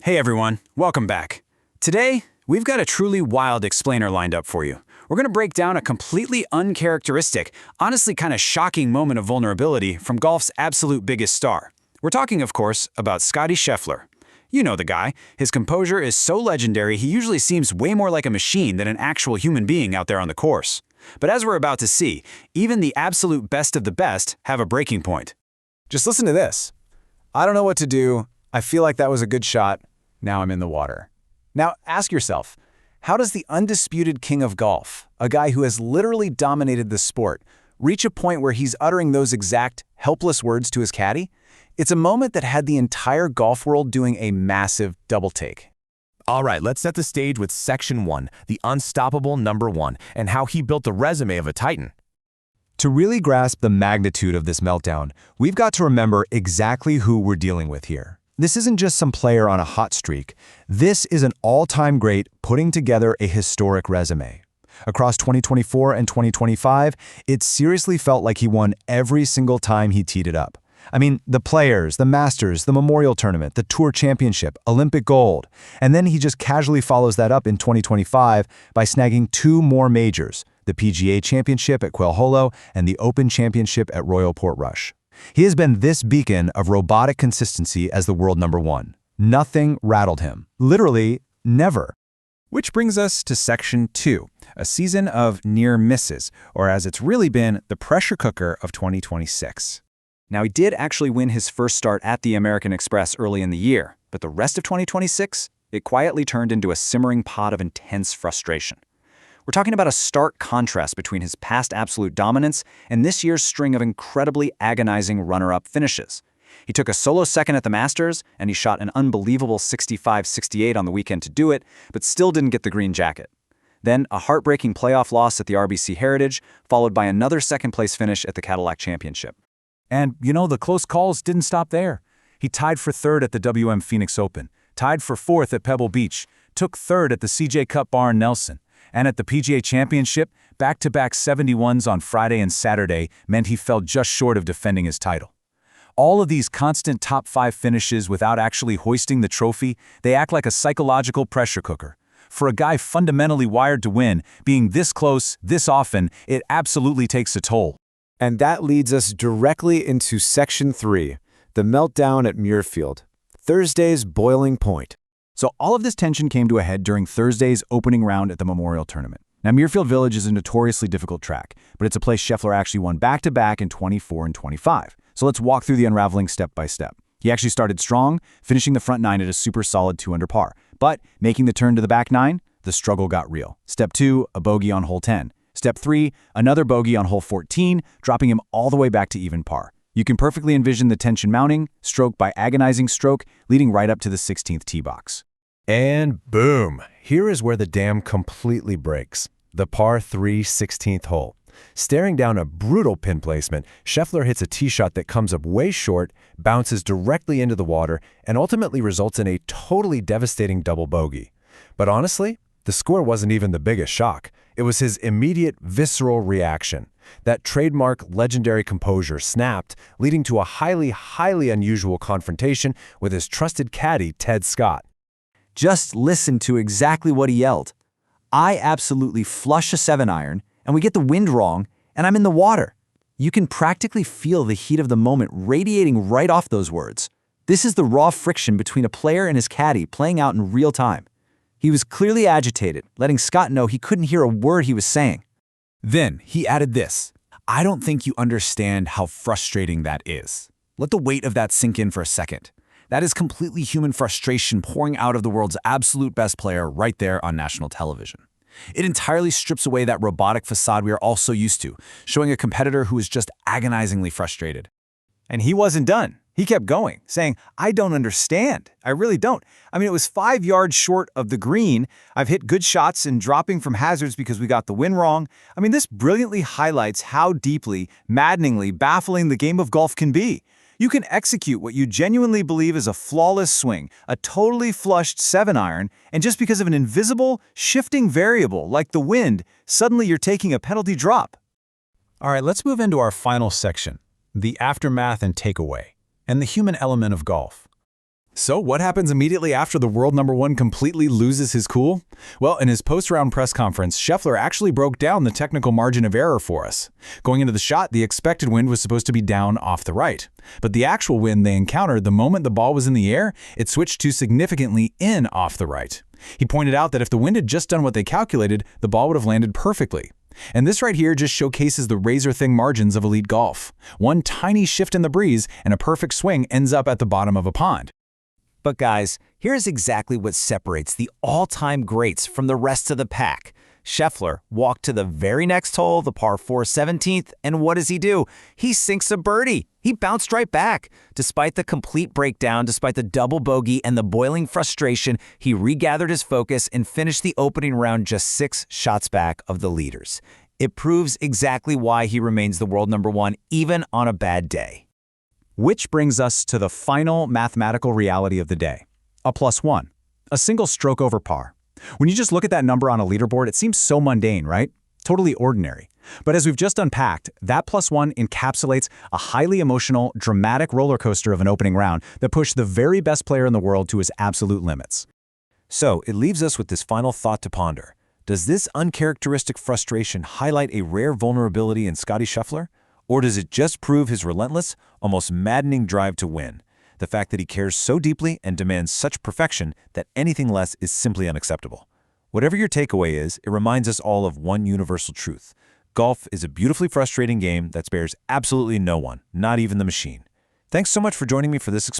Hey everyone, welcome back. Today, we've got a truly wild explainer lined up for you. We're going to break down a completely uncharacteristic, honestly kind of shocking moment of vulnerability from golf's absolute biggest star. We're talking, of course, about Scottie Scheffler. You know the guy. His composure is so legendary he usually seems way more like a machine than an actual human being out there on the course. But as we're about to see, even the absolute best of the best have a breaking point. Just listen to this. I don't know what to do. I feel like that was a good shot. Now I'm in the water. Now ask yourself, how does the undisputed king of golf, a guy who has literally dominated the sport, reach a point where he's uttering those exact helpless words to his caddy? It's a moment that had the entire golf world doing a massive double take. All right, let's set the stage with Section 1, the unstoppable number 1, and how he built the resume of a titan. To really grasp the magnitude of this meltdown, we've got to remember exactly who we're dealing with here. This isn't just some player on a hot streak. This is an all-time great putting together a historic resume. Across 2024 and 2025, it seriously felt like he won every single time he teed it up. I mean, the Players, the Masters, the Memorial Tournament, the Tour Championship, Olympic Gold. And then he just casually follows that up in 2025 by snagging 2 more majors, the PGA Championship at Quail Hollow and the Open Championship at Royal Portrush. He has been this beacon of robotic consistency as the world number 1. Nothing rattled him. Literally, never. Which brings us to Section 2, a season of near misses, or as it's really been, the pressure cooker of 2026. Now, he did actually win his first start at the American Express early in the year, but the rest of 2026, it quietly turned into a simmering pot of intense frustration. We're talking about a stark contrast between his past absolute dominance and this year's string of incredibly agonizing runner-up finishes. He took a solo second at the Masters, and he shot an unbelievable 65-68 on the weekend to do it, but still didn't get the green jacket. Then a heartbreaking playoff loss at the RBC Heritage, followed by another second-place finish at the Cadillac Championship. And, the close calls didn't stop there. He tied for 3rd at the WM Phoenix Open, tied for 4th at Pebble Beach, took 3rd at the CJ Cup Barn Nelson, and at the PGA Championship, back-to-back 71s on Friday and Saturday meant he fell just short of defending his title. All of these constant top 5 finishes without actually hoisting the trophy, they act like a psychological pressure cooker. For a guy fundamentally wired to win, being this close, this often, it absolutely takes a toll. And that leads us directly into Section 3, the meltdown at Muirfield, Thursday's boiling point. So all of this tension came to a head during Thursday's opening round at the Memorial Tournament. Now, Muirfield Village is a notoriously difficult track, but it's a place Scheffler actually won back-to-back in 24 and 25. So let's walk through the unraveling step by step. He actually started strong, finishing the front 9 at a super solid 2 under par. But making the turn to the back 9, the struggle got real. Step 2, a bogey on hole 10. Step 3, another bogey on hole 14, dropping him all the way back to even par. You can perfectly envision the tension mounting, stroke by agonizing stroke, leading right up to the 16th tee box. And boom! Here is where the dam completely breaks. The par 3 16th hole. Staring down a brutal pin placement, Scheffler hits a tee shot that comes up way short, bounces directly into the water, and ultimately results in a totally devastating double bogey. But honestly, the score wasn't even the biggest shock. It was his immediate, visceral reaction. That trademark legendary composure snapped, leading to a highly unusual confrontation with his trusted caddy, Ted Scott. Just listen to exactly what he yelled. I absolutely flush a 7-iron, and we get the wind wrong, and I'm in the water. You can practically feel the heat of the moment radiating right off those words. This is the raw friction between a player and his caddy playing out in real time. He was clearly agitated, letting Scott know he couldn't hear a word he was saying. Then he added this. I don't think you understand how frustrating that is. Let the weight of that sink in for a second. That is completely human frustration pouring out of the world's absolute best player right there on national television. It entirely strips away that robotic facade we are all so used to, showing a competitor who is just agonizingly frustrated. And he wasn't done. He kept going, saying, I don't understand. I really don't. I mean, it was 5 yards short of the green. I've hit good shots and dropping from hazards because we got the wind wrong. I mean, this brilliantly highlights how deeply, maddeningly baffling the game of golf can be. You can execute what you genuinely believe is a flawless swing, a totally flushed 7-iron, and just because of an invisible, shifting variable like the wind, suddenly you're taking a penalty drop. All right, let's move into our final section, the aftermath and takeaway, and the human element of golf. So what happens immediately after the world number one completely loses his cool? Well, in his post-round press conference, Scheffler actually broke down the technical margin of error for us. Going into the shot, the expected wind was supposed to be down off the right. But the actual wind they encountered the moment the ball was in the air, it switched to significantly in off the right. He pointed out that if the wind had just done what they calculated, the ball would have landed perfectly. And this right here just showcases the razor-thin margins of elite golf. One tiny shift in the breeze and a perfect swing ends up at the bottom of a pond. But guys, here's exactly what separates the all-time greats from the rest of the pack. Scheffler walked to the very next hole, the par 4 17th, and what does he do? He sinks a birdie. He bounced right back. Despite the complete breakdown, despite the double bogey and the boiling frustration, he regathered his focus and finished the opening round just 6 shots back of the leaders. It proves exactly why he remains the world number one, even on a bad day. Which brings us to the final mathematical reality of the day. A +1. A single stroke over par. When you just look at that number on a leaderboard, it seems so mundane, right? Totally ordinary. But as we've just unpacked, that +1 encapsulates a highly emotional, dramatic roller coaster of an opening round that pushed the very best player in the world to his absolute limits. So it leaves us with this final thought to ponder. Does this uncharacteristic frustration highlight a rare vulnerability in Scottie Scheffler? Or does it just prove his relentless, almost maddening drive to win? The fact that he cares so deeply and demands such perfection that anything less is simply unacceptable. Whatever your takeaway is, it reminds us all of one universal truth. Golf is a beautifully frustrating game that spares absolutely no one, not even the machine. Thanks so much for joining me for this